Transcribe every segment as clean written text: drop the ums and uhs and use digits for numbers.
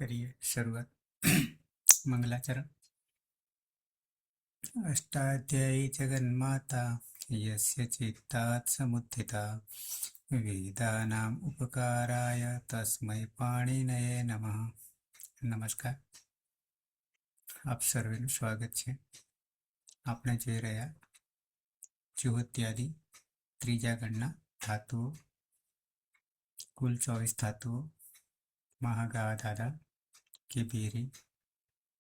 करिए शुरुआत। मंगलाचरण। अष्टाध्यायी जगन्माता यस्य चित्तात् समुत्थिता वेदानाम् उपकाराय तस्मै पाणिनये नमः। नमस्कार, આપ સર્વેનું સ્વાગત છે. આપણે જોઈ રહ્યા ચુહત્યાદિ ત્રીજા ગણના ધાતુઓ, કુલ 24 ધાતુઓ: મહાગા દાદા, કિબીરી,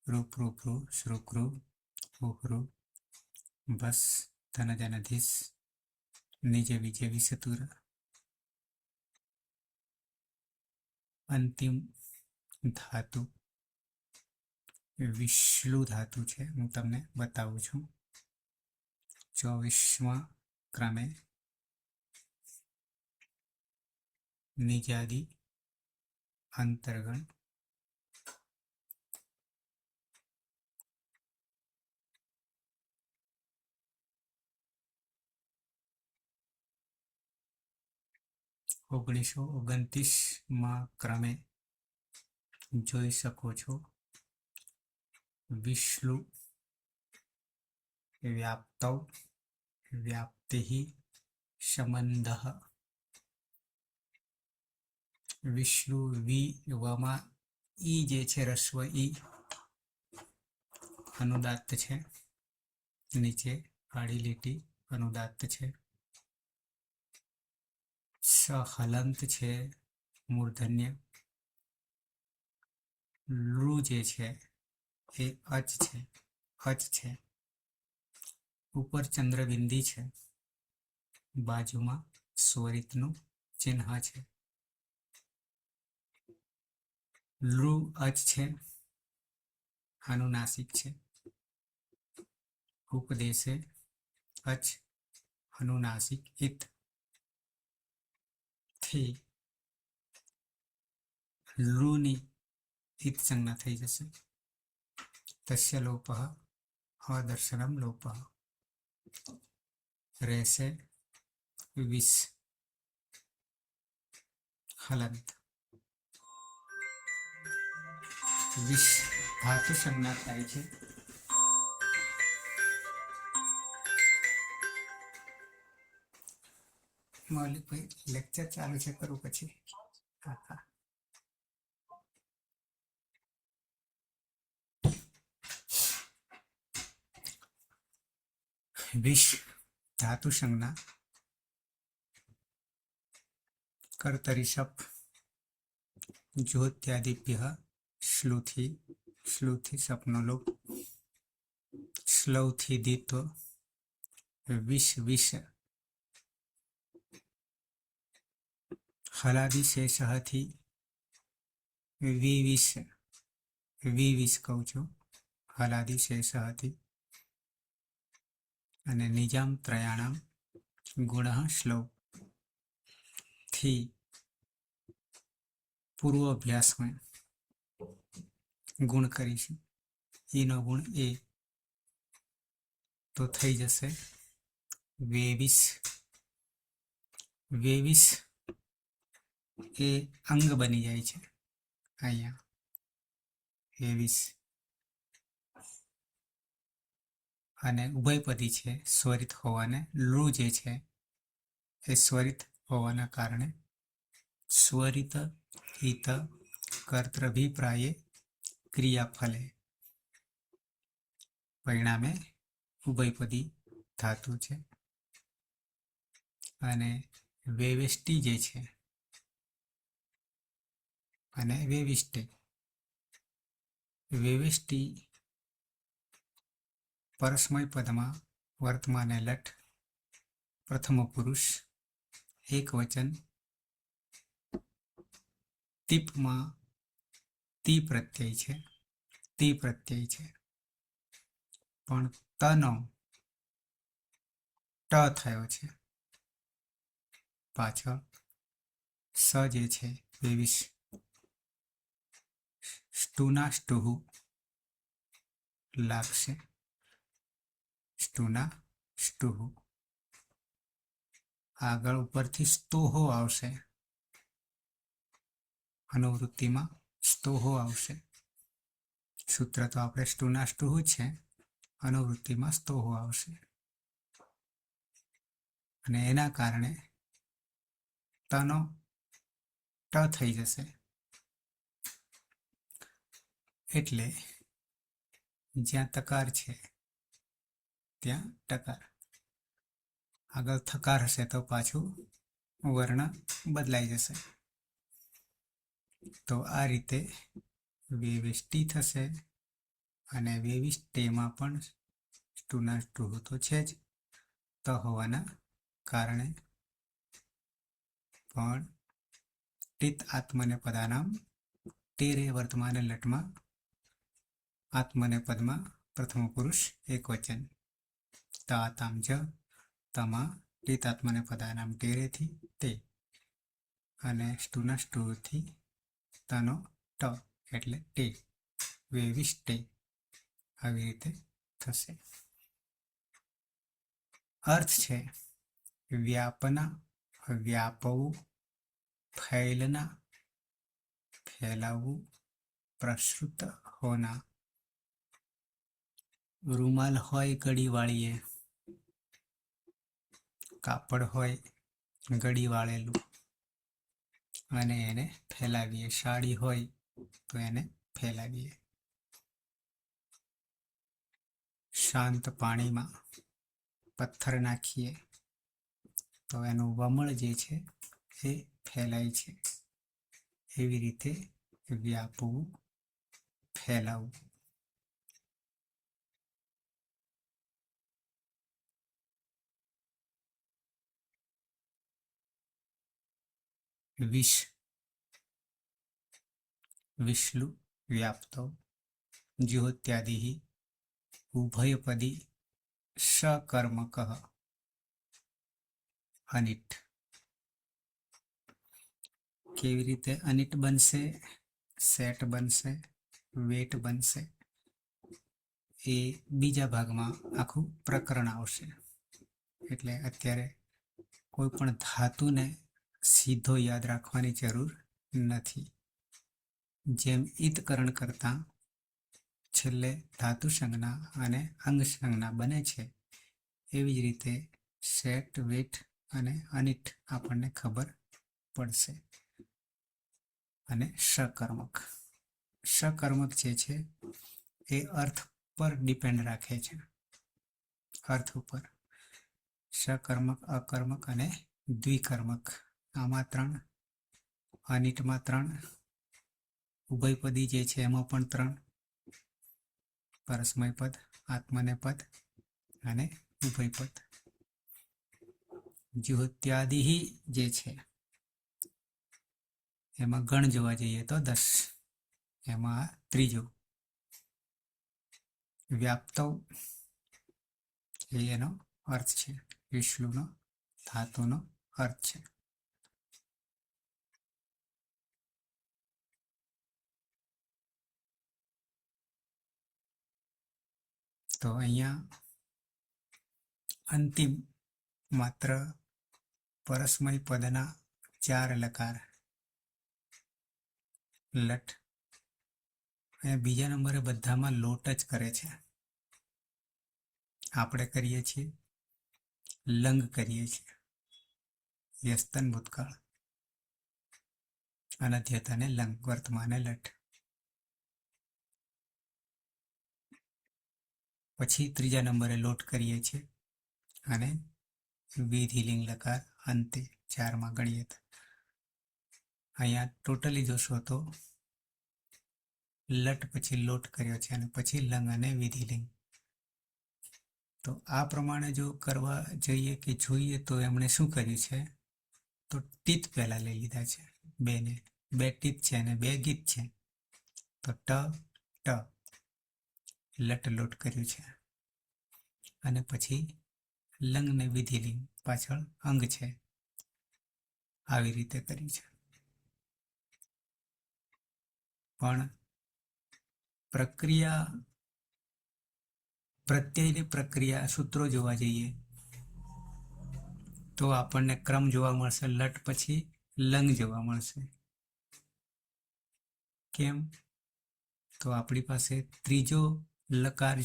રૂપરૂપરૂ, શ્રુકૃ, ઉહૃ, ભસ, ધનજનધીસ, નિજે વિજે વિસતુર. અંતિમ ધાતુ વિશ્લુ ધાતુ છે. હું તમને બતાવું છું. 24મા ક્રમે નિજાદી અંતર્ગણ ઓગણીસો 29મા ક્રમે જોઈ શકો છો. વિશ્લુ વ્યાપ્તૌ વ્યાપ્તિ સંબંધ. વિશ્લુ વામાં ઈ જે છે રસ્વ ઈ અનુદાત્ત છે. નીચે આડી લીટી અનુદાત્ત છે. સહલંત છે મૂર્ધન્ય. લુ જે છે એ અચ છે, અચ છે. ઉપર ચંદ્રબિંદી છે, બાજુમાં સ્વરિતનું ચિહ્ન છે. લુ અચ છે, અનુનાસિક છે. ઉપદેશે અચ અનુનાસિક ઇત થી લુની ઇત સંજ્ઞા થઈ જશે. તસ્ય લોપઃ અદર્શનમ લોપઃ. રહેશે વિસ હલંત. વિસ ધાતુ સંજ્ઞા થાય છે. મૌલિકભાઈ લેક્ચર ચાલુ છે, કરું પછી? હા. વિશ ધાતુ સંજ્ઞા કર્તરી સપ જ્યોત્યાદિભ્ય શ્લુથી, શ્લુથી સપનો લોપ, સ્લૌથી દિત્વ, વિશ વિશ હલાદી શેષથી વિવિશ, વિવિશ કહું છું, હલાદી શેષથી. અને નિજામ ત્રયાણામ ગુણ શ્લોક થી પૂર્વ અભ્યાસમાં ગુણ કરીશું. એનો ગુણ એ તો થઈ જશે વેવીસ. વેવીસ એ અંગ બની જાય છે અહીંયા. વેવીસ અને ઉભયપદી છે, સ્વરિત હોવાને લુ જે છે એ સ્વરિત હોવાના કારણે સ્વરિત હિત કર્તૃભિપ્રાયે ક્રિયાફલે પરિણામે ઉભયપદી ધાતુ છે. અને વેવેષ્ટિ જે છે અને વેવિષ્ટે, વેવેષ્ટિ પરસ્મય પદમાં વર્તમાને લટ, પ્રથમ પુરુષ, એક વચન, તીપમાં તી પ્રત્યય છે, તી પ્રત્યય છે. પણ તનો ટ થયો છે પાછળ. સ જે છે વેવીસ, સ્ટુના સ્ટુહુ લાગશે. સ્ટુના સ્ટુહુ. આગળ ઉપરથી સ્તોહો આવશે અનુવૃત્તિમાં. સ્તોહો આવશે. સૂત્ર તો આપણે સ્ટુના સ્ટુહુ જ છે, અનુવૃત્તિમાં સ્તોહો આવશે અને એના કારણે તનો ટ થઈ જશે. એટલે જ્યાં તકાર છે ત્યાં ટકાર. આગળ થકાર હશે તો પાછું વર્ણ બદલાઈ જશે. તો આ રીતે વેવિષ્ટિ થશે અને વેવિષ્ટેમાં પણ સ્ટુના સ્ટુહુ તો છે જ, ત હોવાના કારણે પણ ટિત આત્મનેપદાનામ ટેરે વર્તમાન લટમાં આત્મનેપદમાં પ્રથમ પુરુષ એકવચન તાતામ જ તમા ટિત આત્મનેપદાનામ ટેરેથી તે અને સ્ટુના સ્ટુથી તનો ટ એટલે ટે વેવિષ્ટે આવી રીતે થશે. અર્થ છે વ્યાપના, વ્યાપવું, ફૈલના, ફેલાવવું, પ્રસૃત હોના. રૂમાલ હોય ગળી વાળીએ, કાપડ હોય ગળી વાળેલું અને એને ફેલાવીએ. સાડી હોય તો એને ફેલાવીએ. શાંત પાણીમાં પથ્થર નાખીએ તો એનું વમળ જે છે એ ફેલાય છે. એવી રીતે વ્યાપવું, ફેલાવવું. વિષ, વિષ્લુ વ્યાપ્તો, જ્યોત્યાદિ ઉભયપદી सकर्मक અનિટ. કેવી રીતે અનિટ બનશે, સેટ બનશે, વેટ બનશે, એ બીજા ભાગમાં આખું પ્રકરણ આવશે. એટલે અત્યારે કોઈ પણ ધાતુને સીધો યાદ રાખવાની જરૂર નથી. જેમ ઈતકરણ કરતા છેલ્લે ધાતુ સંજ્ઞા અને અંગ સંજ્ઞા બને છે, એવી જ રીતે સેટ, વેટ અને અનિટ આપણને ખબર પડશે. અને શકર્મક, શકર્મક જે છે એ અર્થ પર ડિપેન્ડ રાખે છે, અર્થ ઉપર. શકર્મક, અકર્મક અને દ્વિકર્મક, આમાં 3, અનિટમાં 3, ઉભયપદી જે છે એમાં પણ 3, પરસ્મય પદ, આત્મનેપદ અને ઉભયપદ. જ્યોત્યાદિ જે છે એમાં ગણ જોવા જઈએ તો 10, એમાં ત્રીજો. વ્યાપ્તો એ એનો અર્થ છે, વિષ્ણુનો ધાતુનો અર્થ છે. તો અહીંયા અંતિમ માત્ર પરસ્મય પદના 4 લકાર લટ. અહીંયા બીજા નંબરે બધામાં લોટ જ કરે છે. આપણે કરીએ છીએ લંગ કરીએ છીએ, યસ્તન ભૂતકાળ, અનધ્યતને લંગ, વર્તમાને લટ. પછી ત્રીજા નંબરે લોટ કરીએ છીએ અને વિધિલિંગ લકાર અંતે 4માં ગણીએ. અહીંયા ટોટલી જોશો તો લટ પછી લોટ કર્યો છે અને પછી લંગ અને વિધિલિંગ. તો આ પ્રમાણે જો કરવા જઈએ કે જોઈએ તો એમણે શું કર્યું છે, તો ટીત પહેલા લઈ લીધા છે, 2 ટીત છે અને 2 ગીત છે. તો ટ લટ લોટ કર્યું છે અને પછી લંગ ને વિધિલિંગ પાછળ અંગ છે, આવી રીતે કર્યું છે. પણ પ્રક્રિયા, પ્રત્યયની પ્રક્રિયા સૂત્રો જોવા જઈએ તો આપણને ક્રમ જોવા મળશે, લટ પછી લંગ જોવા મળશે. કેમ? તો આપણી પાસે ત્રીજો લકાર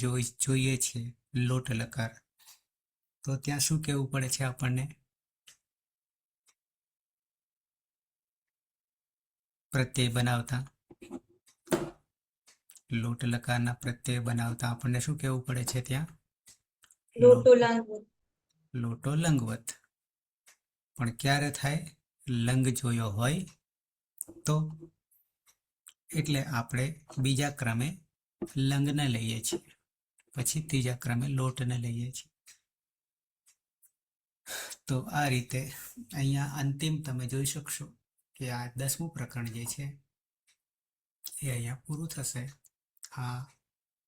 જોઈએ છે, લોટ લકાર. તો ત્યાં શું કહેવું પડે છે આપણને? પ્રત્યય બનાવતા, લોટ લકારના પ્રત્યય બનાવતા આપણને શું કહેવું પડે છે ત્યાં? લોટો લંગવત. પણ ક્યારે થાય? લંગ જોયો હોય તો. એટલે આપણે બીજા ક્રમે લંગને લઈએ છીએ, પછી ત્રીજા ક્રમે લોટને લઈએ છીએ. તો આ રીતે અહીંયા અંતિમ તમે જોઈ શકશો કે આ 10મું પ્રકરણ જે છે એ અહીંયા પૂરું થશે. આ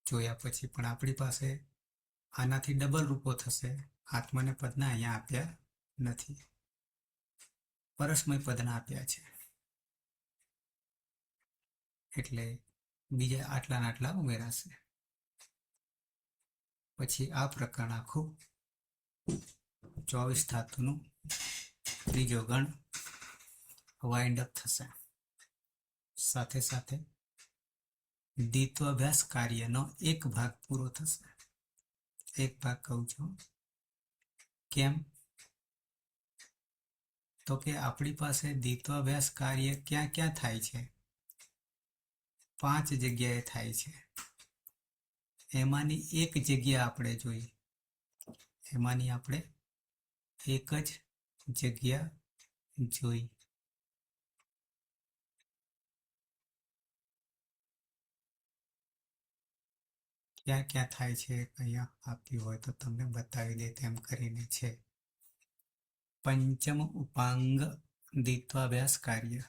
જોયા પછી પણ આપણી પાસે આનાથી ડબલ રૂપો થશે. આત્મને પદના અહીંયા આપ્યા નથી, પરસ્મય પદના આપ્યા છે. એટલે બીજા આટલા ઉમેરાશે. પછી આ પ્રકરણ આખું 24 ધાતુનું ત્રીજો ગણ વાઇન્ડ અપ થશે. સાથે સાથે દ્વિત્વાભ્યાસ કાર્યનો એક ભાગ પૂરો થશે. એક ભાગ કહું છું કેમ? તો કે આપણી પાસે દ્વિત્વાભ્યાસ કાર્ય ક્યાં ક્યાં થાય છે? 5 જગ્યાએ થાય છે. એમાંની એક જગ્યા આપણે જોઈ. એમાંની આપણે એક જ જગ્યા જોઈ. ક્યાં ક્યાં થાય છે અહીંયા આપ્યું હોય તો તમને બતાવી દે તેમ કરીને છે. પંચમ ઉપાંગ દ્વિત્વાભ્યાસ કાર્ય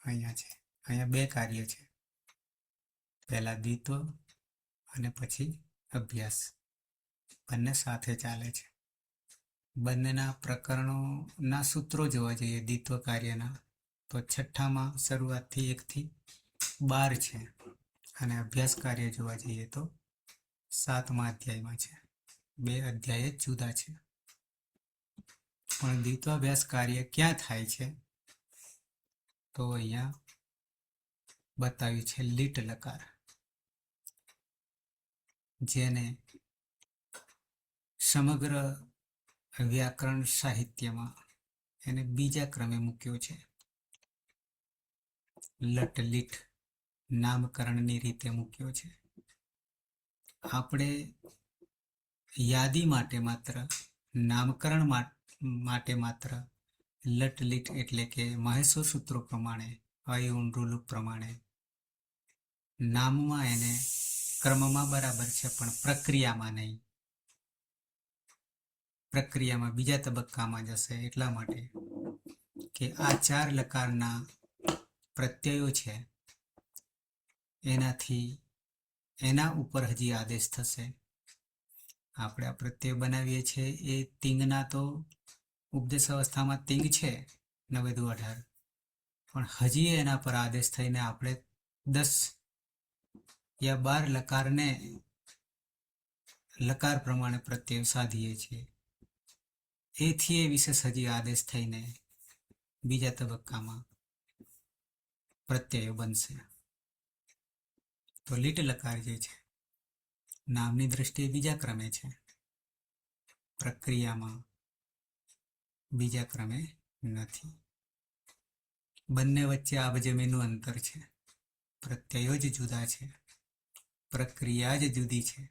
અહીંયા છે. અહીંયા 2 કાર્ય છે. પહેલા દ્વિત્વ અને પછી અભ્યાસ, બંને સાથે ચાલે છે. બંનેના પ્રકરણોના સૂત્રો જોવા જઈએ દ્વિત્વ કાર્યના તો 6માં શરૂઆતથી 1 થી 12 છે, અને અભ્યાસ કાર્ય જોવા જઈએ તો 7મા અધ્યાયમાં છે. 2 અધ્યાય જ જુદા છે. પણ દ્વિત્વાભ્યાસ કાર્ય ક્યાં થાય છે? તો અહીંયા બતાવ્યું છે લીટ લકાર, જેને સમગ્ર વ્યાકરણ સાહિત્યમાં એને બીજા ક્રમે મૂક્યો છે. લટ લીટ નામકરણની રીતે મૂક્યો છે. આપણે યાદી માટે માત્ર, નામકરણ માટે માત્ર લટ લીટ એટલે કે મહેશ્વર સૂત્રો પ્રમાણે, અયુન રૂલ પ્રમાણે નામમાં એને ક્રમમાં બરાબર છે, પણ પ્રક્રિયામાં નહીં. પ્રક્રિયામાં બીજા તબક્કામાં જશે. એટલા માટે કે આ 4 લકારના પ્રત્યયો છે, એના ઉપર હજી આદેશ થશે. આપણે આ પ્રત્યય બનાવીએ છીએ એ તિંગના તો ઉપદેશ અવસ્થામાં તિંગ છે 9 દુ 18, પણ હજી એના પર આદેશ થઈને આપણે 10 યા 12 લકારને લકાર પ્રમાણે પ્રત્યય સાધીએ છીએ. એથી એ વિશેષ હજી આદેશ થઈને બીજા તબક્કામાં પ્રત્યયો બનશે. તો લીટ લકાર જે છે નામની દ્રષ્ટિએ બીજા ક્રમે છે, પ્રક્રિયામાં બીજા ક્રમે નથી. બંને વચ્ચે આબજમીનું અંતર છે. પ્રત્યયો જ જુદા છે, પ્રક્રિયા જ જુદી છે.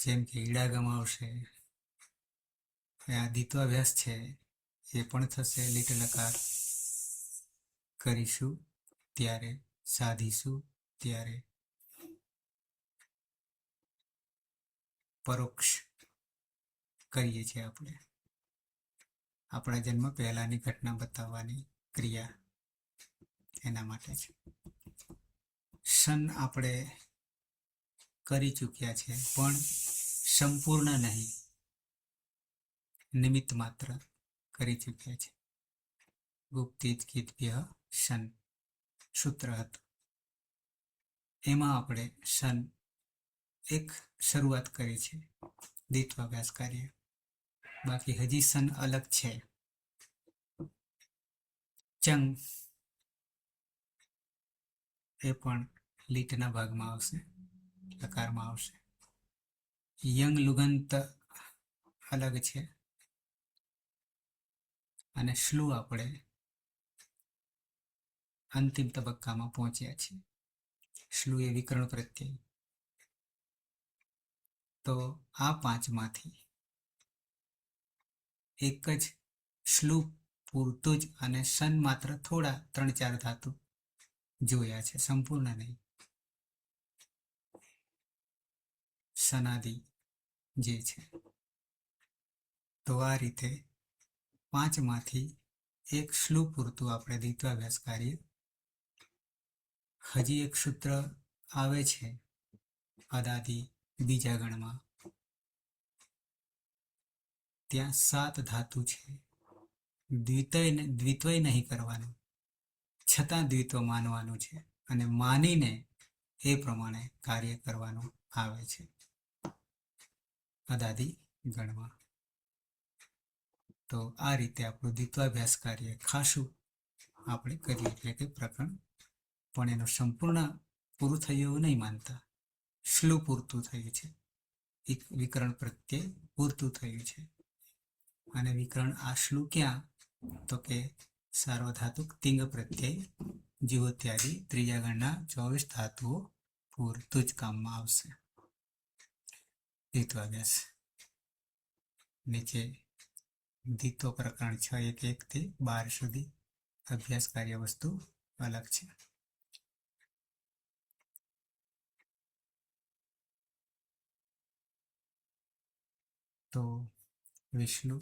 જેમ કે ઈડા ગમાવશે, આ દ્વિત્વાભ્યાસ છે એ પણ થશે લીટ લકાર. કરીશું ત્યારે, સાધીશું ત્યારે પરોક્ષ કરીએ છીએ આપણે. આપણા જન્મ પહેલાની ઘટના બતાવવાની ક્રિયા એના માટે છે. શન આપણે કરી ચૂક્યા છે, પણ સંપૂર્ણ નહીં, નિમિત્ત માત્ર કરી ચૂક્યા છે. ગુપ્તિત ગીતભ્ય શન સૂત્ર હતું, એમાં આપણે શન એક શરૂઆત કરી છે દ્વિત્વાભ્યાસ કાર્ય. બાકી હજી શન અલગ છે. ચંગ એ પણ લીટના ભાગમાં આવશે, લકારમાં આવશે. યંગ લુગંત અલગ છે અને શ્લુ આપણે અંતિમ તબક્કામાં પહોંચ્યા છીએ. શ્લુ એ વિકર્ણ પ્રત્યય. તો આ પાંચમાંથી એક જ શ્લુ પૂરતું જ અને સન માત્ર થોડા 3-4 ધાતુ જોયા છે, સંપૂર્ણ નહીં. સનાદિ જે છે. તો આ રીતે પાંચમાંથી એક શ્લુ પૂરતું આપણે દ્વિત્વાભ્યાસ કરીએ. હજી એક સૂત્ર આવે છે અદાદિ બીજા ગણમાં. ત્યાં 7 ધાતુ છે. દ્વિત્વય નહીં કરવાનું, છતાં દ્વિત્વ માનવાનું છે અને માનીને એ પ્રમાણે કાર્ય કરવાનું આવે છે અદાદિ ગણમાં. તો આ રીતે આપણું દ્વિત્વાભ્યાસ કાર્ય ખાસું આપણે કરીએ, એટલે કે પ્રકરણ. પણ એનું સંપૂર્ણ પૂરું થયું એવું નહીં માનતા. શ્લુ પૂરતું થયું છે, વિકરણ પ્રત્યે પૂરતું થયું છે. અને વિકરણ આ શ્લુ ક્યાં? તો કે સાર્વધાતુક તિંગ પ્રત્યય જીવોત્યાદિ ત્રીજા ગણના 24 ધાતુઓ પૂરતું જ કામમાં આવશે. દ્વિત્વાભ્યાસ નીચે દ્વિત્વ પ્રકરણ 6.1 થી 12 સુધી અભ્યાસ કાર્ય વસ્તુ અલગ છે. તો વિષ્ણુ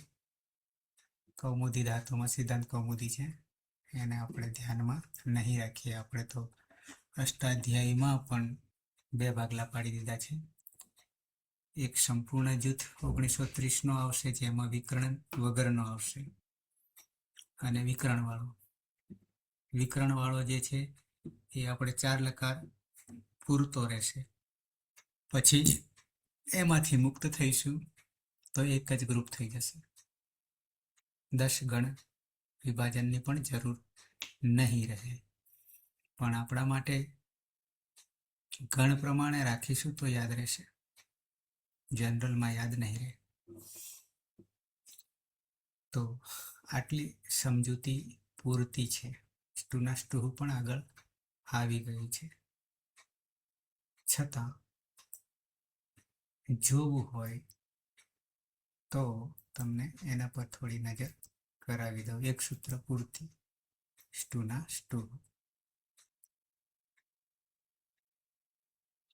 કૌમુદી ધાતુમાં સિદ્ધાંત કૌમુદી છે, એને આપણે ધ્યાનમાં નહીં રાખીએ. આપણે તો અષ્ટાધ્યાયીમાં પણ 2 ભાગલા પાડી દીધા છે. એક સંપૂર્ણ જૂથ 1930 નો આવશે, જેમાં વિકરણ વગરનો આવશે, અને વિકરણવાળો જે છે એ આપણે 4 લકાર પૂરતો રહેશે. પછી એમાંથી મુક્ત થઈશું તો એક જ ગ્રુપ થઈ જશે. 10 ગણ વિભાજનની પણ જરૂર નહીં રહે. પણ આપણા માટે ગણ પ્રમાણે રાખીશું તો યાદ રહેશે, જનરલમાં યાદ નહીં રહે. તો આટલી સમજૂતી પૂરતી છે. સ્ટુના સ્ટુ પણ આગળ આવી ગયું છે. છતાં જોવું હોય તો તમને એના પર થોડી નજર કરાવી દઉં. એક સૂત્ર પૂરતી સ્ટુના સ્ટુ.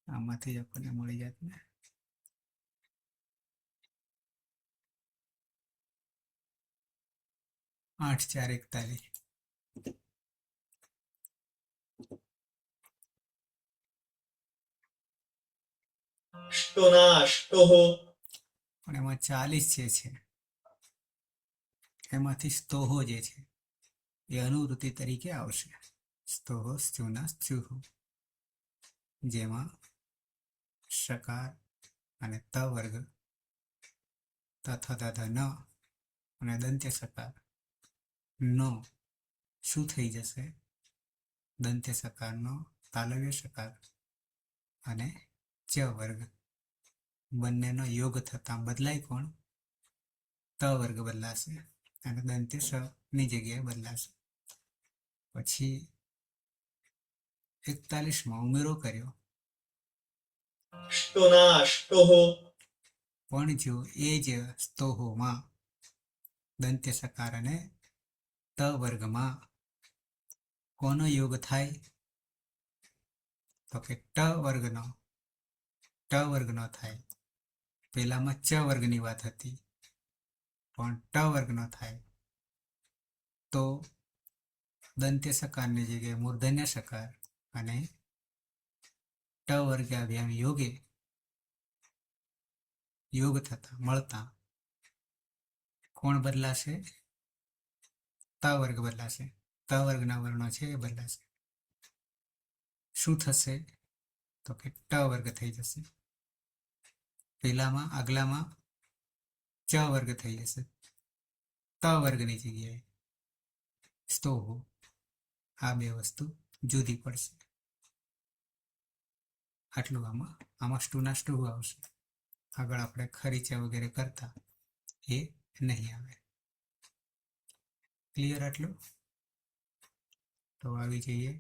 આમાંથી આપણને મળી જાત ને 8-4-41. સ્ટોના સ્ટોહો. પણ એમાં 40 જે છે એમાંથી સ્તોહો જે છે એ અનુવૃત્તિ તરીકે આવશે. સ્તોહો સ્તુના સ્તુહુ, જેમાં શકાર અને ત વર્ગ તથા તથા ન અને દંત્ય સકાર નો શું થઈ જશે? દંત્ય સકારનો તાલવ્ય સકાર અને ચ વર્ગ બંનેનો યોગ થતા બદલાય કોણ? ત વર્ગ બદલાશે અને દંત્ય સ ની જગ્યાએ બદલાશે. પછી 41માં ઉમેરો કર્યો. સ્ટોના સ્ટોહો. પણ જો એ જ સ્તોહોમાં દંત્ય સકાર અને ત વર્ગમાં કોનો યોગ થાય? તો કે ટ વર્ગનો થાય. પેલામાં ચ વર્ગની વાત હતી, પણ ટ વર્ગનો થાય તો દંત્ય સકારની જગ્યાએ મૂર્ધન્ય સકાર અને ટ વર્ગાભ્યામ યોગ થતા મળતા કોણ બદલાશે? ત વર્ગ બદલાશે. ત વર્ગના વર્ણો છે એ બદલાશે. શું થશે? તો કે ટ વર્ગ થઈ જશે. આગલામાં ચ વર્ગ થઈ જશે. ત વર્ગની જગ્યાએ સ્તોહો. આ બે વસ્તુ જુદી પડશે. આટલું આમાં સ્ટુના સ્ટુ આવશે. આગળ આપણે ખરીચા વગેરે કરતા એ નહીં આવે. ક્લિયર આટલું? તો આવી જઈએ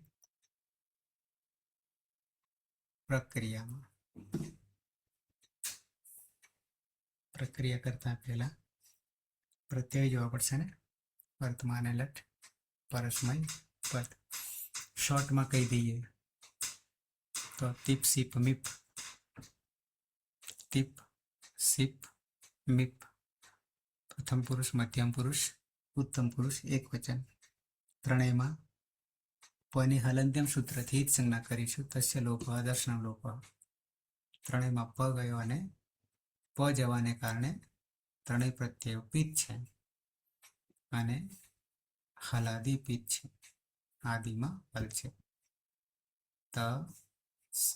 પ્રક્રિયામાં. પ્રક્રિયા કરતા પહેલા પ્રત્યય જોવા પડશે ને. વર્તમાન લટ પરસ્મય પદ. શોર્ટમાં કહી દઈએ તો તીપ સીપ મીપ. તીપ સીપ મીપ. પ્રથમ પુરુષ, મધ્યમ પુરુષ, ઉત્તમ પુરુષ, એક વચન. ત્રણેયમાં પની હલંત્યમ સૂત્રથી જ સંજ્ઞા કરીશું. તસ્ય લોપ દર્શન લોપ. ત્રણેયમાં પ ગયો અને પ જવાને કારણે ત્રણેય પ્રત્યયો પિત છે અને હલાદી પિત છે. આદિમાં પલ છે. ત સ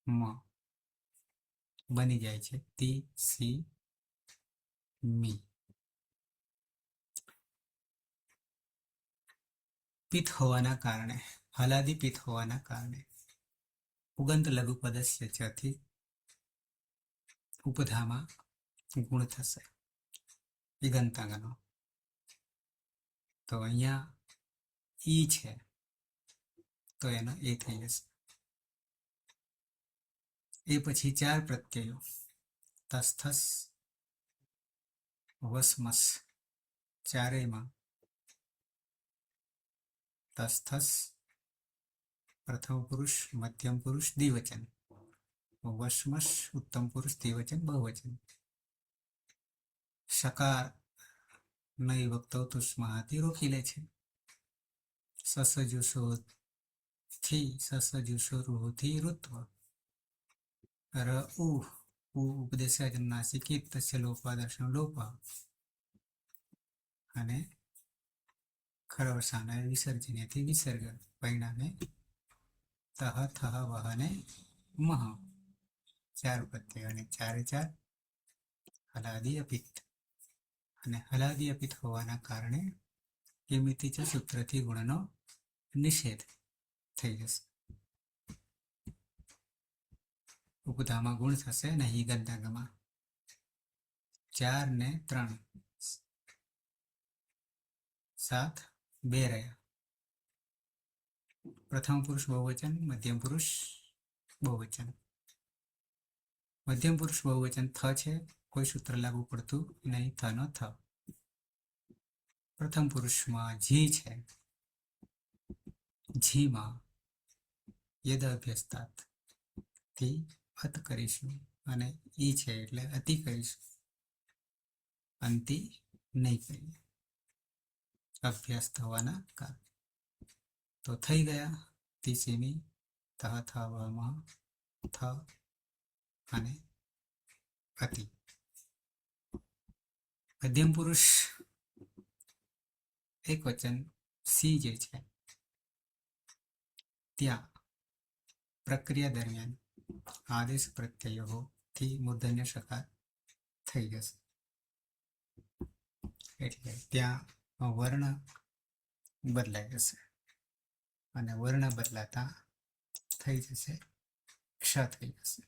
મ બની જાય છે તી સી મી. પિત હોવાના કારણે, હલાદી પિત હોવાના કારણે ઉગંત લઘુ પદસ્ય થી ઉપધામાં ગુણ થશે ઇગંતાંગનો. તો અહીંયા ઈ છે તો એનો એ થઈ જશે. એ પછી ચાર પ્રત્યયો તસ્થસ વસમસ. ચારેયમાં તસ્થસ પ્રથમ પુરુષ, મધ્યમ પુરુષ, દ્વિવચન. વસમસ ઉત્તમ પુરુષ, દ્વિવચન, બહુવચન. સકાર નહી વક્તો તુષ્માથી રોકી લે છે. સસજુસો થી સસજુસો રૂહથી ઋત્વ. ર ઉ ઉપદેશાજનાસિકિત તસ્ય લોપાદર્શન લોપ. અને ખરવસાના વિસર્જનથી વિસર્ગ. પરિણામે તહ થહ વહને મહ. ચાર પ્રત્યય અને ચારે ચાર હલાદી અપિત. અને હલાદી અપિત હોવાના કારણે કિમિતિ ચ સૂત્રથી ગુણનો નિષેધ થઈ જશે. ઉપધામાં ગુણ થશે નહીં ગંધાંગમાં. 4 ને 3 7 2 રહ્યા. પ્રથમ પુરુષ બહુવચન, મધ્યમ પુરુષ બહુવચન. મધ્યમ પુરુષ બહુવચન થ છે, કોઈ સૂત્ર લાગુ પડતું નહીં. થ નો થ. પ્રથમ પુરુષમાં જી છે, જીમાં યદ અભ્યસ્તાત થી અત કરીશું અને ઈ છે એટલે અતિ કરીશું. અંતિ નહીં કરીએ અભ્યાસ થવાના કારણે. તો થઈ ગયા તીસીમી તહ થવામાં થ અને અતિ. મધ્યમ પુરુષ એક વચન સી જે છે ત્યાં પ્રક્રિયા દરમિયાન આદેશ પ્રત્યયો થી મૂર્ધન્ય સકાર થઈ જશે. એટલે ત્યાં વર્ણ બદલાઈ જશે અને વર્ણ બદલાતા થઈ જશે ક્ષ થઈ જશે.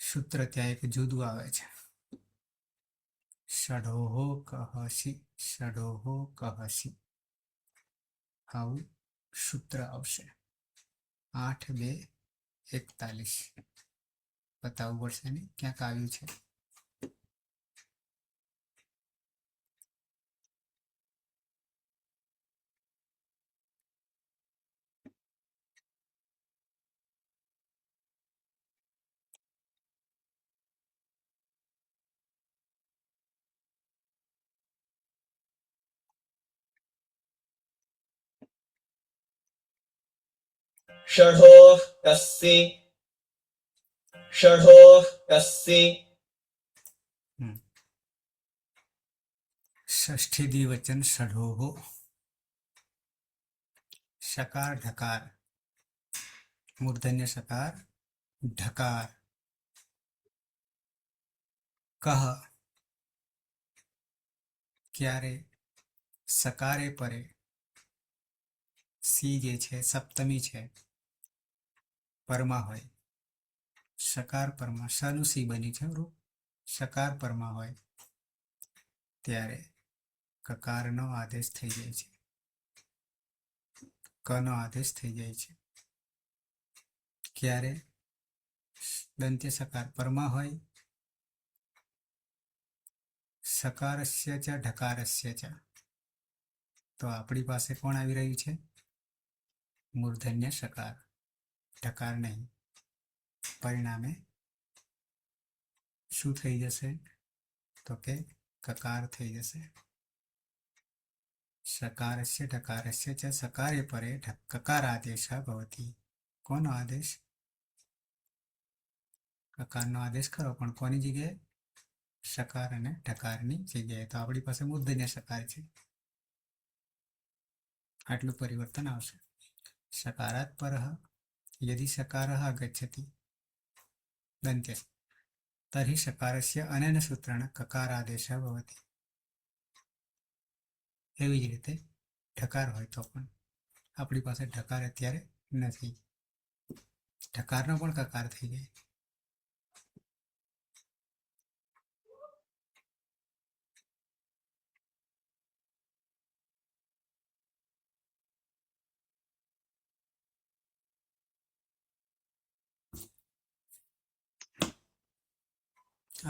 સૂત્ર ત્યાં એક જુદું આવે છે. ષડોહો કહસી, ષડોહો કહસી. આવું સૂત્ર આવશે. 8-2-41 બતાવવું પડશે ને ક્યાંક આવ્યું છે. षडोः कस्सि, षडोः कस्सि. ષષ્ઠી દ્વિવચન ષડોહો. શકાર ઢકાર, મૂર્ધન્ય સકાર ઢકાર. કહ ક્યારે સકારે પરે સી જે છે સપ્તમી છે, પરમાં હોય, સકાર પરમાં સનું સી બન્યું છે બરોબર, સકાર પરમાં હોય ત્યારે કકારનો આદેશ થઈ જાય છે, કનો આદેશ થઈ જાય છે. ક્યારે? દંત્ય સકાર પરમાં હોય, સકારસ્ય ચ ઢકારસ્ય ચ, તો આપણી પાસે કોણ આવી રહ્યું છે? મૂર્ધન્ય સકાર, ઢકાર નહીં. પરિણામે શું થઈ જશે? તો કે કકાર થઈ જશે. સકારસ્ય ઢકારસ્ય ચ સકારે પરે કકાર આદેશ ભવતી. કોનો આદેશ? કકારનો આદેશ ખરો, પણ કોની જગ્યાએ? સકાર અને ઢકારની જગ્યાએ. તો આપણી પાસે મૂર્ધન્ય સકાર છે. આટલું પરિવર્તન આવશે. સકારાત પરઃ યદિ સકારઃ ગચ્છતિ દંત્ય તર્હિ સકારસ્ય અનેન સૂત્રેણ કકાર આદેશ ભવતિ. એવી જ રીતે ઢકાર હોય તો પણ આપણી પાસે ઢકાર અત્યારે નથી, ઢકારનો પણ કકાર થઈ જાય.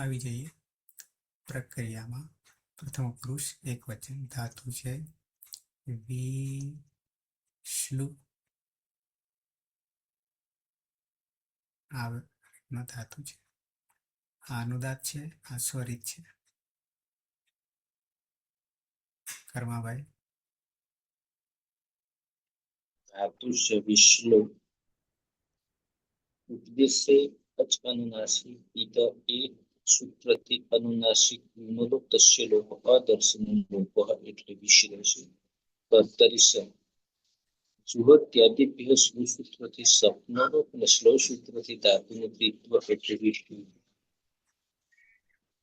આવી જઈએ પ્રક્રિયામાં. પ્રથમ પુરુષ એક વચન ધાતુ છે વિશ્લુ, આ ધાતુ છે, આ અનુદાત છે, આ સ્વરિત છે. કર્માભાઈ धातुष विश्लो उपदेशे अच अनुनासिक इत एक सूत्रથી अनुनासिक ગુણોક્તસ્ય લોપ અદર્શન લોપઃ એટલે વિશ્લેષે કર્તરિસ સુહત્યાદિભ્ય સ્વ સૂત્રથી સપ્નલોપ અને શ્લો સૂત્રથી ધાતુનું ત્રિત્વ એટલે વિષ્ણુ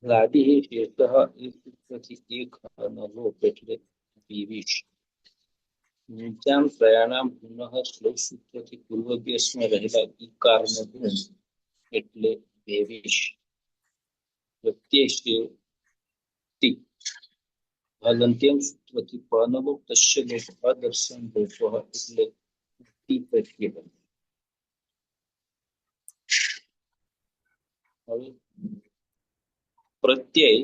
લાદી હે શેષઃ એ સૂત્રથી એક અનલોપ એટલે વિવિશ નીચામ પ્રયાણામ પુનઃ શ્લોક સૂત્રથી પૂર્વભ્યાસમાં રહેલા ઈકારનો ગુણ એટલે ભેવિશ પ્રત્યય હલંત્યમ સૂત્રથી પનલોપ તસ્ય લોપ અદર્શન લોપઃ એટલે પ્રત્યય. હવે પ્રત્યય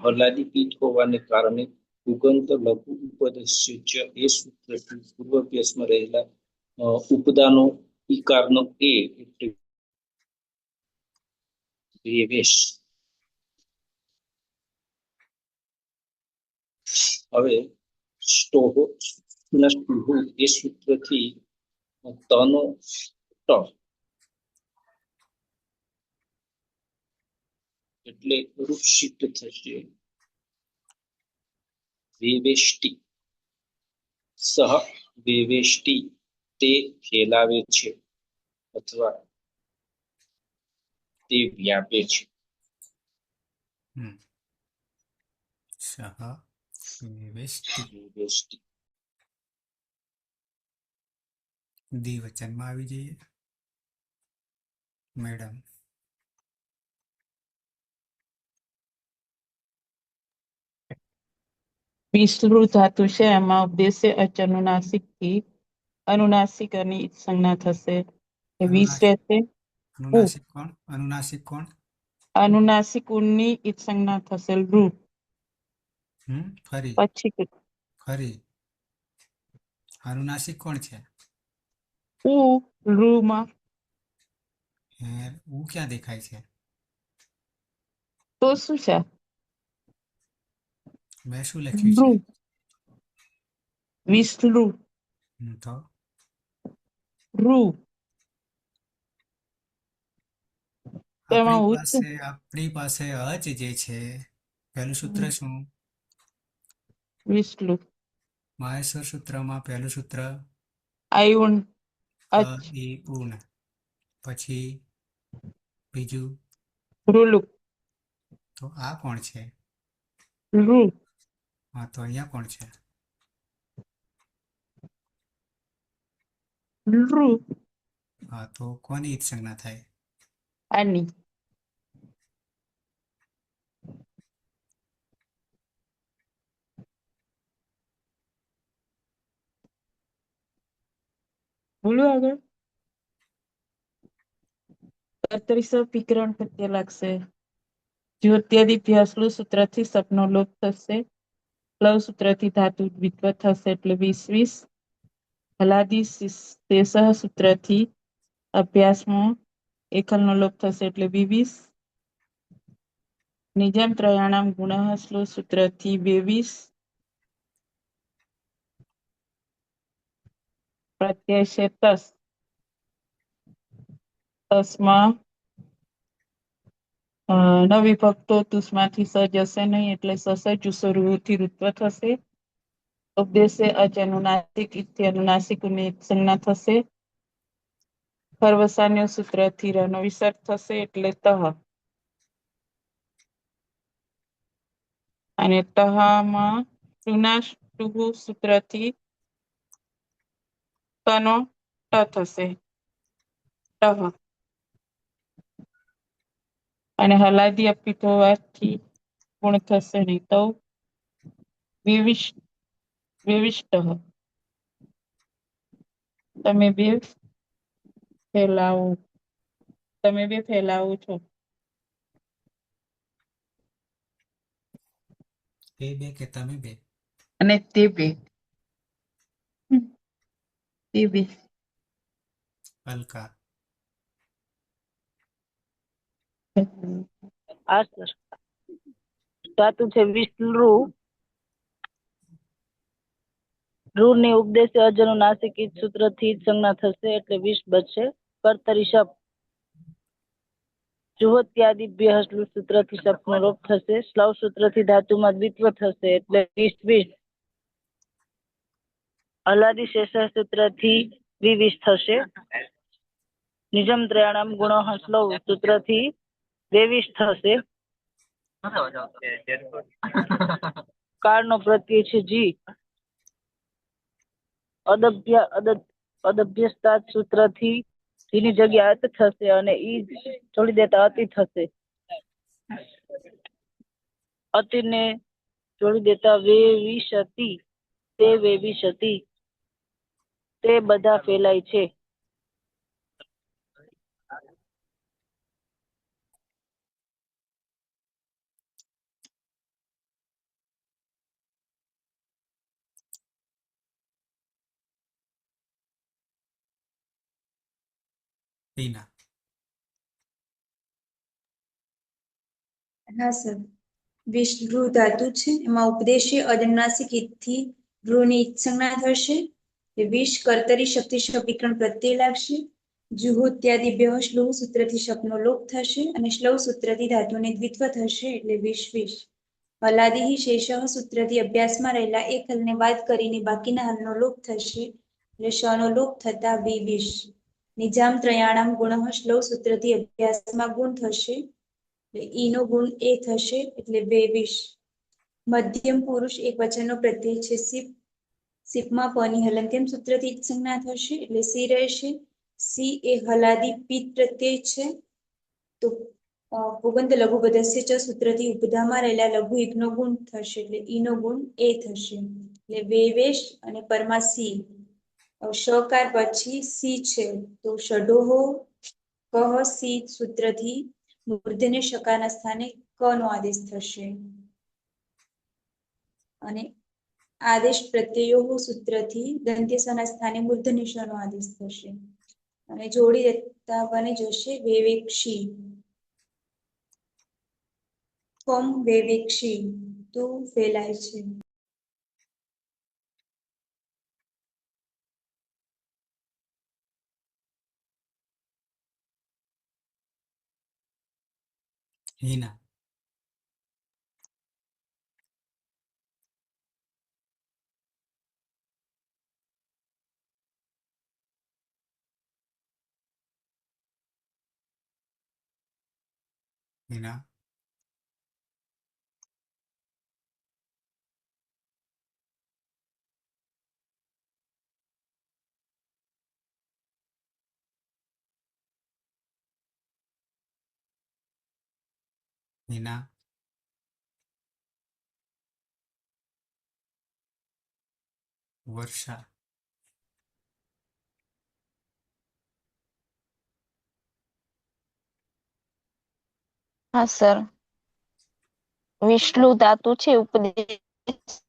હલાદી પીઠ હોવાને કારણે ઉગંત લઘુ ઉપદેશ્ય ચ એ સૂત્રથી પૂર્વભ્યાસમાં રહેલા ઉપદાનો ઈકારનો એ એટલે ભેવેશ. હવે સ્ટોહો એ સૂત્રથી તનો ટ એટલે રૂપસિદ્ધ થશે વેવેષ્ટિ. સહ વેવેષ્ટિ તે ફેલાવે છે અથવા તે વ્યાપે છે. સહ વિવેષ્ટિ વેવેષ્ટિ દ્વિવચનમાં આવી જઈએ. મેડમ વિસ્તૃત ધાતુ છે, એમાં ઉપદેશે અચ અનુનાસિક થી અનુનાસિક અને ઈત સંજ્ઞા થશે. વીસ અનુનાસિક રહેશે. અનુનાસિક કોણ? અનુનાસિક કોણ? અનુનાસિક ઉની ઈત સંજ્ઞા થશે રૂ. ફરી પછી ફરી અનુનાસિક કોણ છે? ઉ રૂમાં ઉ ક્યાં દેખાય છે? તો શું છે? મેં શું લખ્યું છે? રૂ વિસ્તૃ તો રૂ તેમાં ઉચ્ચ આપણી પાસે અચ જે છે, પહેલું સૂત્ર શું? વિસ્તૃ માહેશ્વર સૂત્રમાં પહેલું સૂત્ર આયુન અ અચ એ ઉન, પછી બીજું રૂલુક તો આ કોણ છે? રૂ હા, તો અહીંયા કોણ છે? લૃ હા, તો કોની ઈત સંજ્ઞા થાય? આની. બોલો આગળ. કર્તરી વિકરણ પ્રત્યે લાગશે. જ્યોત્યાદિભ્યાસલું સૂત્રથી સપનો લોપ થશે. પ્લવ સૂત્રથી ધાતુ દ્વિત્વ થશે એટલે 20 હલાદી શેષ સૂત્રથી અભ્યાસમાં એકલનો લોપ થશે એટલે 22. નિજમ ત્રયાણામ ગુણઃ શ્લો સૂત્રથી 22. પ્રત્યય છે તસ. તસમાં ન વિભક્તો તુસમાંથી સ જશે નહીં એટલે સસ જુસરુથી ઋત્વ થશે. ઉપદેશે અચ અનુનાસિક ઇત્ય અનુનાસિકની સંજ્ઞા થશે. પર્વસાન્ય સૂત્રથી રનો વિસર્ગ થશે એટલે તહ. અને તહમાં ટુહુ સૂત્રથી તનો ટ થશે. તહ. અને હલાદી અપિત હોવાથી ગુણ થશે નહીં તો વિવિષ્ટ. તમે બે ફેલાવો. તમે બે ફેલાવો છો. એ બે કે તમે બે? અને તે બે. તે બે. અલકા. આ સર ધાતુ છે વિષ્ણુ. રૂ ની ઉપદેશ અજનું નાસિક સૂત્ર થી સંજ્ઞા થશે એટલે વિષ બચશે. કર્તરી શબ્દ જુહોત્યાદિભ્ય સૂત્ર થી શબ્દનો લોપ થશે. શ્લવ સૂત્ર થી ધાતુમાં દ્વિત્વ થશે એટલે વિષ. હલાદી શેષ સૂત્ર થી વિવિષ થશે. નિજમ ત્રયાણામ ગુણ શ્લવ સૂત્ર થી વેવિષ થશે. કાળનો પ્રત્યય છે જી. અદભ્યસ્તાત સૂત્ર થી જેની જગ્યા અત થશે અને ઈ છોડી દેતા અતિ થશે. અતિને જોડી દેતા વેવિશતી. તે વેવિશતી. તે બધા ફેલાય છે. ટીના. હા સર. વિષ્ણુ ધાતુ છે એમાં ઉપદેશી અનુનાસિક ઈથી ભ્રૂની સંજ્ઞા થશે. વિષ કર્તરી શક્તિ વિકરણ પ્રત્યય લાગશે. જુહોત્યાદિભ્ય શ્લવ સૂત્રથી શબ્દનો લોપ થશે અને શ્લવ સૂત્રથી ધાતુને દ્વિત્વ થશે એટલે વિષ. હલાદી શેષ સૂત્રથી અભ્યાસમાં રહેલા એક હલને બાદ કરીને બાકીના હલનો લોપ થશે એટલે શનો લોપ થતા વિષ. નિજામ ત્રયાણામ ગુણ શ્લવ સૂત્રથી અભ્યાસમાં ગુણ થશે. ઈનો ગુણ એ થશે એટલે વેવિષ. મધ્યમ પુરુષ એક વચનનો પ્રત્યય છે સિપ. સિપમાં પની હલંત્યમ સૂત્રથી સંજ્ઞા થશે એટલે સી રહેશે. સી એ હલાદી પિત પ્રત્યય છે. તો પુગંત લઘુ પદસ્ય ચ સૂત્રથી ઉપધામાં રહેલા લઘુ એકનો ગુણ થશે એટલે ઈનો ગુણ એ થશે એટલે વેવેશ અને પરમા સી. શકાર પછી સી છે તો ષડોહો કહ સી સૂત્રથી મૂર્ધન્ય શકારના સ્થાને ક નો આદેશ થશે. અને આદેશ પ્રત્યયો સૂત્રથી દંત્યસના સ્થાને મૂર્ધન્ય શ નો આદેશ થશે. અને જોડી દેતા બની જશે વેવેક્ષી. ફમ વેવેક્ષી તો ફેલાય છે. હિના. હિના. હિના, વર્ષા, હા સર, વિષ્ણુ ધાતુ છે ઉપદેશ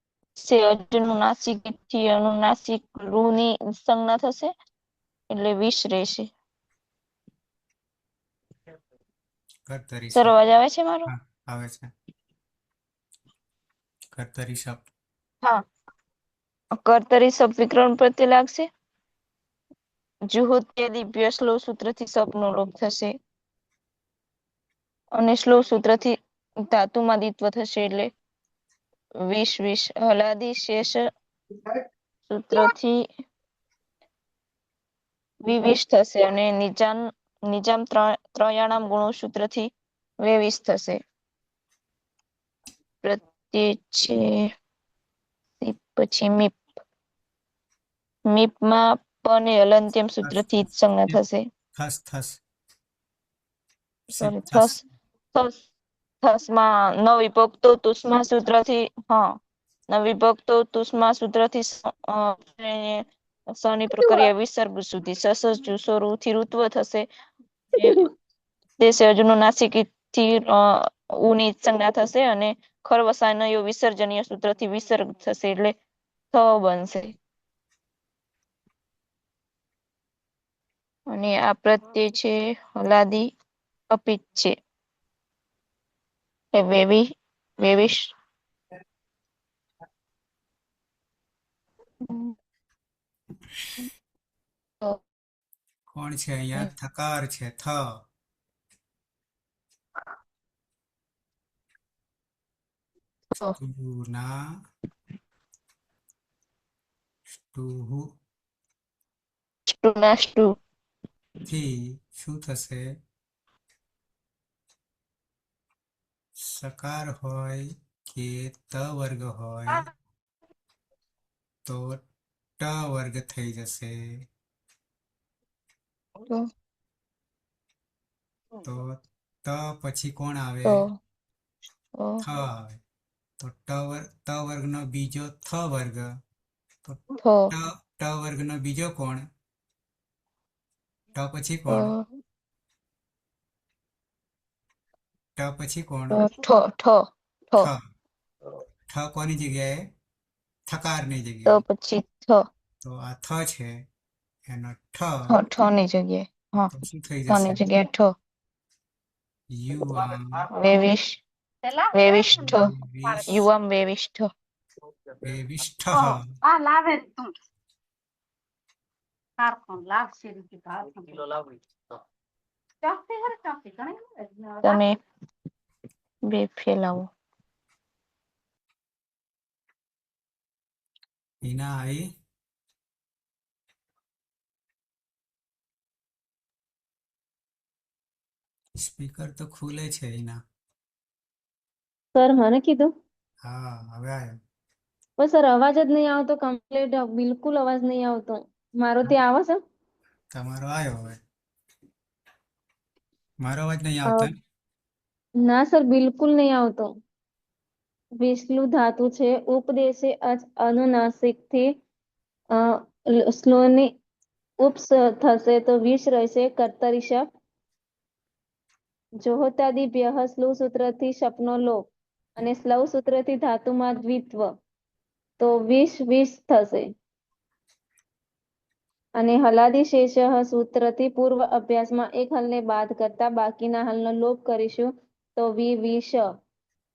અનુનાસિક થી અનુનાસિક રૂની સંજ્ઞા થશે એટલે વિષ રહેશે. કર્તરી સર શબ્દ. અવાજ આવે છે મારો? હા, આવે છે. કર્તરી શબ્દ. હા, કર્તરી શબ્દ વિકરણ પ્રત્યે લાગશે. જુહોત્યાદિ વ્યસ્ત શ્લોક સૂત્રથી શબ્દનો લોપ થશે અને શ્લોક સૂત્રથી ધાતુમાં દ્વિત્વ થશે એટલે વિષ વિષ હલાદી શેષ સૂત્રથી વિવિષ થશે અને નિજામ ત્રયાણામ ગુણો સૂત્રથી વેવિષ થશે. પ્રત્યય છે પછી મીપ. મીપમાં પણ હલંત્યમ સૂત્રથી જ સંજ્ઞા થશે. થસ થસ. સોરી, થસ. થસમાં ન વિભક્તો તુષ્મા સૂત્રથી ન વિભક્તો તુષ્મા સૂત્રથી સની પ્રક્રિયા વિસર્ગ સુધી સસ જુસોરુ થી ઋત્વ થશે. દેશે અજુનો નાસિક થી ઉની સંજ્ઞા થશે અને ખરવસાયનયો વિસર્જનીય સૂત્રથી વિસર્ગ થશે એટલે થ બનશે. અને આ પ્રત્યય છે હલાદી અપિત છે. વેવિશ કોણ છે અહીંયા? થકાર છે. થ. સ્તુના, સ્તુહુ સ્ટુ થી શું થશે? સકાર હોય કે ત વર્ગ હોય તો ટ વર્ગ થઈ જશે. તો ત પછી કોણ આવે? થ આવે. તો ત વર્ગનો બીજો થ વર્ગ. તો ટ વર્ગનો બીજો કોણ? ટ પછી કોણ? ટ પછી કોણ? ઠ. ઠ કોની જગ્યાએ? થકારની તો જગ્યાએ. પછી તો આ થ છે એનો ઠ. ઠ ની જગ્યાએ તો શું થઈ ઠ જશે? ની જગ્યાએ ઠ. યુઆમ વેવિષ્ઠ. વેવિષ યુવામ વેવિષ્ઠ. વેવિષ્ઠ. તમે બે ફેલાવો. હિના આઈ? સ્પીકર તો ખુલે છે હિના. સર મને કીધું હા, હવે આવ્યો. પણ સર અવાજ જ નહીં આવતો કમ્પ્લીટ, બિલકુલ અવાજ નહીં આવતો. મારો ત્યાં આવે છે? તમારો આવ્યો હવે. મારો અવાજ નહીં અ, આવતો એમ? ના સર, બિલકુલ નહીં આવતો. વિષ્ણુ ધાતુ છે ઉપદેશે અનુનાસિક થી સ્લોની ઉપસ થશે તો વિષ રહેશે. કર્તરી શબ્દ. જોહોતાદિ વ્યહ સ્લુ સૂત્રથી શપનો લોપ અને સ્લવ સૂત્રથી ધાતુમાં દ્વિત્વ તો વિષ વિષ થશે. અને હલાદી શેષ સૂત્રથી પૂર્વ અભ્યાસમાં એક હલને બાદ કરતા બાકીના હલનો લોપ કરીશું તો વિષ.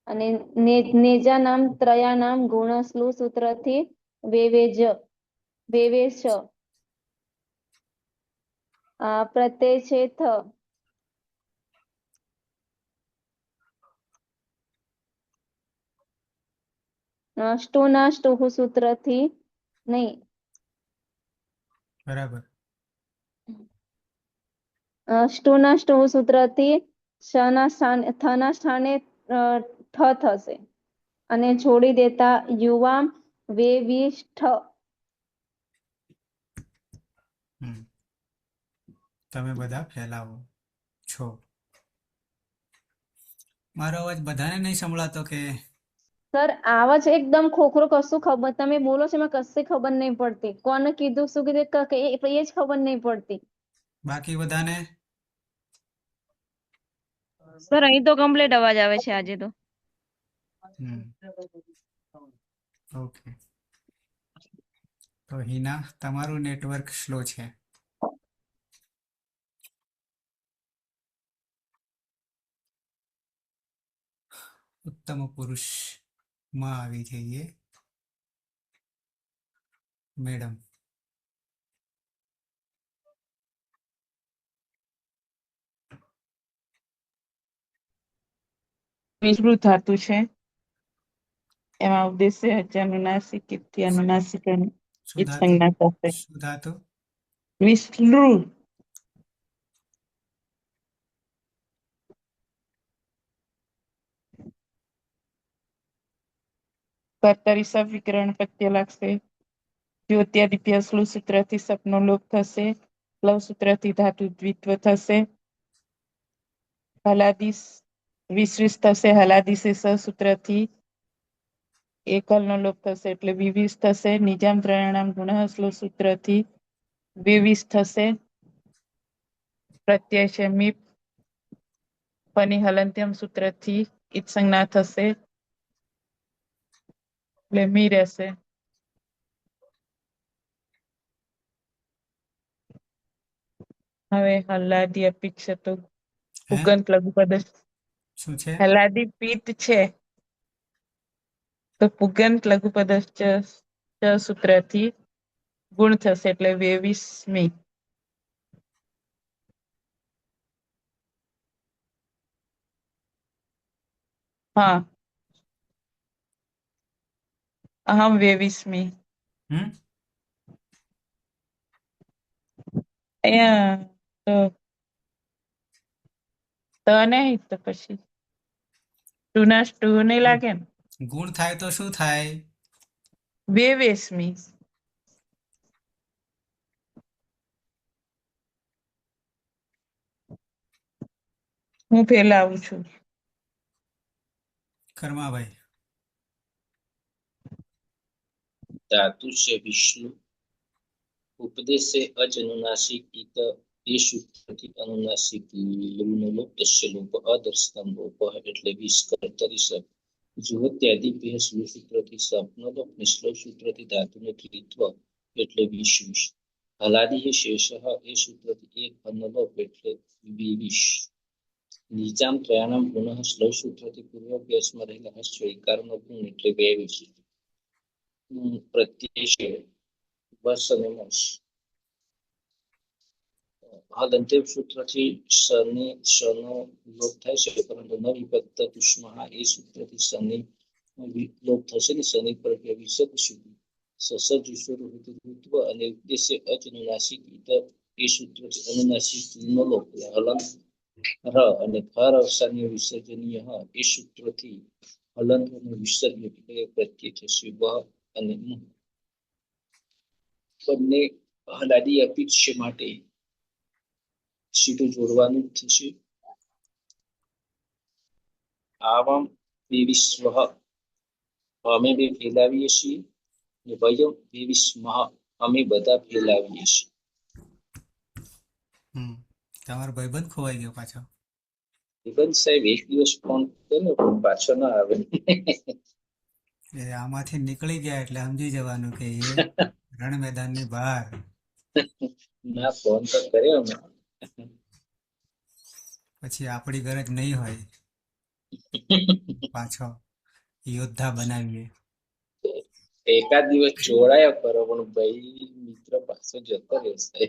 અને નેજા નામ ત્રયા નામ ગુણ સ્લુ સૂત્રથી વેવેશ. પ્રત્યય છે થ. સ્ટુના સ્ટુહુ સૂત્રથી નહીં. બરાબર. સ્ટુના સ્ટુહુ સૂત્રથી થના સ્થાને ઠ થશે અને છોડી દેતા યુવામ વેવિષ્ઠ. તમે બધા ફેલાવો છો. મારો અવાજ બધાને નહીં સંભળાતો કે સર આવાજ એકદમ ખોખરો, કશું ખબર તમે બોલો છો એમાં કશી ખબર નહીં પડતી. કોને કીધું શું કીધું એ જ ખબર નહીં પડતી. બાકી બધાને? સર અહીં તો કમ્પ્લીટ અવાજ આવે છે આજે તો. હમ ઓકે. તો હિના, તમારું નેટવર્ક સ્લો છે. ઉત્તમ પુરુષમાં આવી જઈએ. મેડમ, વિષુવવૃત્ત ધાતુ છે. એમાં ઉદ્દેશ્ય હશે અનુનાસિક, ઇતિ, અનુનાસિક અને શું ઈત ધાતુ? સંજ્ઞા થશે. શું ધાતુ? વિષ્ણુ કર્તરી સવિકરણ પ્રત્યય લાગશે. દ્યોત્યાદિત્ય શ્લુ સૂત્રથી સપનો લોપ થશે. લવ સૂત્રથી ધાતુ દ્વિત્વ થશે. હલાદિસ વિશ્રિત થશે. હલાદિસે સ સૂત્રથી એકલનો લોપ થશે એટલે વિવિસ થશે. નિજામ ત્રયાણામ ગુણ શ્લુ સૂત્રથી વિવિસ થશે. પ્રત્યય છે મીપ. પની હલંત્યમ સૂત્રથી ઈત સંજ્ઞા થશે એટલે મી રહેશે. હવે હલાદી અપેક્ષિત હે? પુગંત લઘુપદ શું છે? હલાદી પિત્ત છે તો પુગંત લઘુપદશ્ચ ચ સૂત્રથી ગુણ થશે એટલે 22મી. હા, અહમ 22મી. હમ અહીંયા તો નહીં તો પછી ટુ નહીં લાગે ને. ગુણ થાય તો શું થાય? 22મી. હું ફેલાવું છું. કર્માભાઈ, धातु से विष्णु उपदेश से अज अनुनासिक इत ये सूत्रથી अनुनासिक લુનો લોપ તસ્ય લોપ અદર્શનમ લોપ એટલે વિષ કર્તરી સપ જુહત્યાદિ પેહ સૂત્રથી સપનો લોપ નિશ્લો સૂત્રથી ધાતુને ત્રિત્વ એટલે વિષ વિષ હલાદિ શેષ એ સૂત્રથી એક અન્નલોપ એટલે વિવિષ નીચામ ત્રયાણામ પુનઃ શ્લવ સૂત્રથી પૂર્વાભ્યાસમાં રહેલા હસ્વ એકારનો ગુણ એટલે વેવિષ પ્રત્યય છે બસ અને મસ હલંત્યમ સૂત્રથી શનો લોપ થાય છે પરંતુ ન વિભક્ત તુષ્મા એ સૂત્રથી શનિ લોપ થશે ને શનિ પર વિષદ સુધી સસજ ઋત્વ અને ઉદ્દેશ્ય અનુનાસિક એ સૂત્રથી અનુનાસિક નો લોપ હલન ર અને ફર અવસાનીય વિસર્જનીય એ સૂત્રથી હલન વિસર્જન પ્રત્યે થશે વ અને બંને હલાદી અપીક્ષ માટે સીધું જોડવાનું જ થશે. આવામ વિવિસ્વ અમે બે ફેલાવીએ છીએ ને વયમ વિવિસ્મહ અમે બધા ફેલાવીએ છીએ. તમારો ભાઈબંધ ખોવાઈ ગયો પાછો. નિબંધ સાહેબ એક દિવસ ફોન કર્યો પણ પાછો ના આવે. એ આમાંથી નીકળી ગયા એટલે સમજી જવાનું કે એ રણ મેદાનની બહાર. ના ફોન તો કર્યો મેં. પછી આપણી ગરજ નહીં હોય પાછો યોદ્ધા બનાવીએ. એકાદ દિવસ જોડાયા કરો પણ ભાઈ મિત્ર પાછો જતો રહેશે.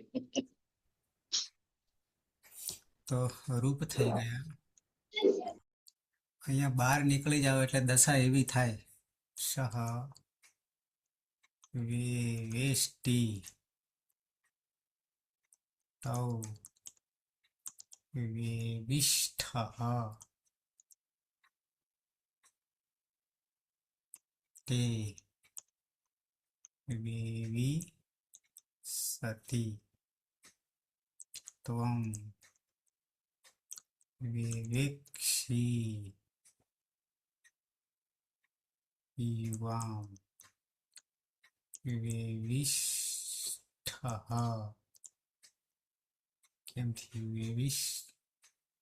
તો રૂપ થઈ ગયા. અહીંયા બહાર નીકળી જાવ એટલે દશા એવી થાય. સહ વેષ્ટિ તૌ વિવિષ્ઠ તે વિવિસતિ ત્વં વિવેક્ષી युवां वेविष्ठः કેમ થયું વેવિશ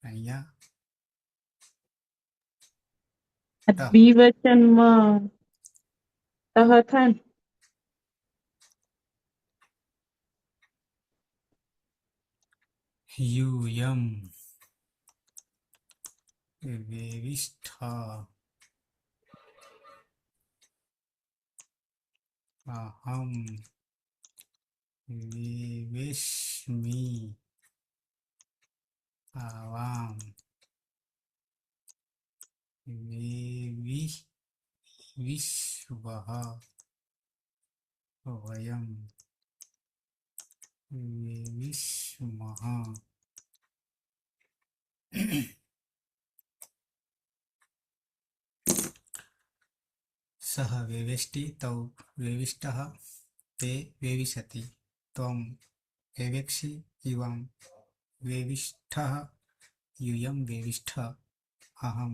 અહીંયા દ્વિવચનમાં તહ થાય ને. यूयं वेविष्ठ अहं वेविष्मि आवां विश्वः वयं वेविष्मः सः वेवेष्टि तौ वेविष्टः ते वेविशति त्वं वेवेक्षि युवां वेविष्ठः यूयं वेविष्ठ अहं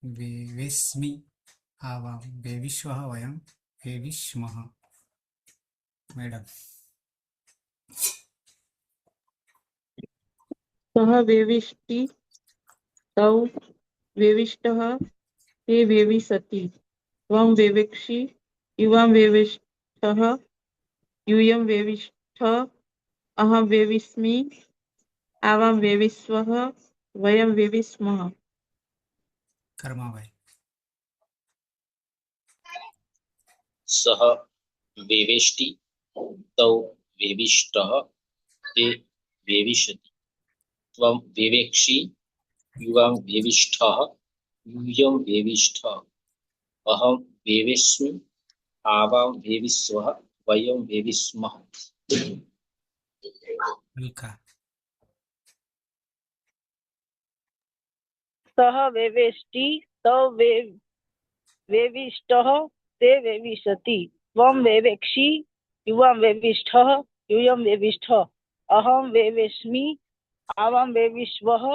वेवेस्मि आवां वेविष्वः वयं वेविष्मः मैडम સહ વેવિષ્ટિ તૌ વેવિષ્ટઃ તે વેવિશતિ ત્વં વેવેક્ષિ યુવાં વેવિષ્ઠઃ यूयं वेविष्ठ अहं वेविस्मि आवां वेविस्वः वयं वेविस्मः. कर्मा भाई सः वेवेष्टि तौ वेविष्टः ते वेविशति त्वं वेवेक्षि युवां वेविष्ठः यूयं वेविष्ठ अहं वेविस्मि आवां वेविस्वः वयं वेविस्मः. हल्का सः वेवेष्टि तौ वेविष्टः ते वेविशति त्वं वेवेक्षि युवां वेविष्ठः यूयं वेविष्ठ अहं वेवेस्मि आवां वेविष्वः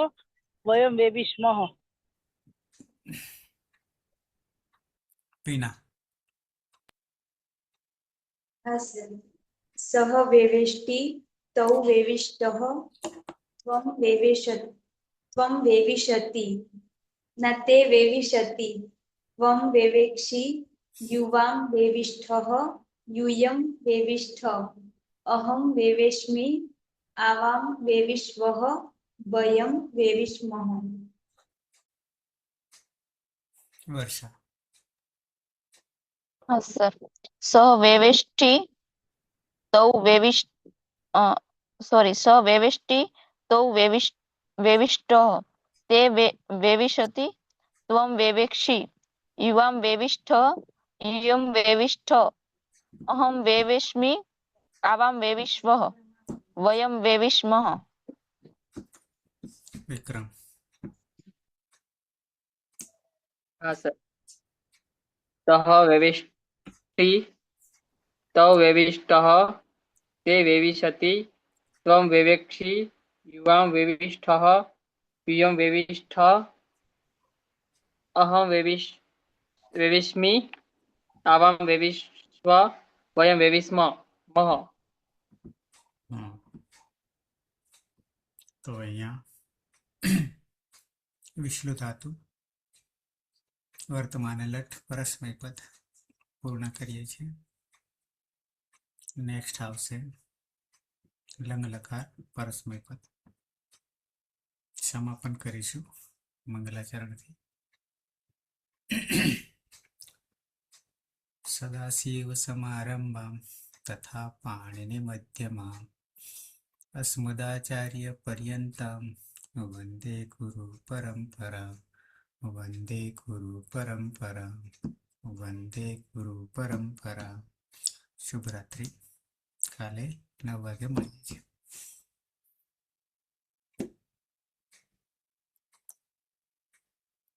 वयं वेविस्मः. पीना सः वेवेष्टि तौ वेविष्टः त्वं वेविशति न ते वेविशति त्वं वेवेक्षि युवां वेविष्ठः यूयं वेविष्ठ अहं वेवेस्मि आवां वेविष्वः वयं वेविस्मः. वर्षा हाँ सर. सः वेवेष्टि तौ सः वेवेष्टि तौ वेविष्टः ते वेविशति त्वं वेवेक्षि युवां वेविष्ठ यूयं वेविष्ठ अहं वेवेस्मि आवां वेविष्वः वयं वेविस्मः. विक्रम हाँ सर. सः वेविष्टि तौ वेविष्टः ते वेविशति त्वं वेवेक्षि युवां वेविष्ठः यूयं वेविष्ठ अहं वेविस्मि आवां वेविष्व वयं वेविस्मः. तो અહીંયા વિષ્ણુ ધાતુ વર્તમાન લટ પરસ્મય પદ પૂર્ણ કરીએ છીએ. નેક્સ્ટ આવશે લંગ લકાર પરસ્મય પદ. સમાપન કરીશું મંગલાચરણથી. સદાશિવ સમારંભામ તથા પાણિનિ મધ્યમામ अस्मदाचार्य पर्यन्तं वन्दे गुरु परम्परा वन्दे गुरु परम्परा वन्दे गुरु परम्परा. શુભરાત્રિ. કાલે 9 વાગે મળીએ છીએ.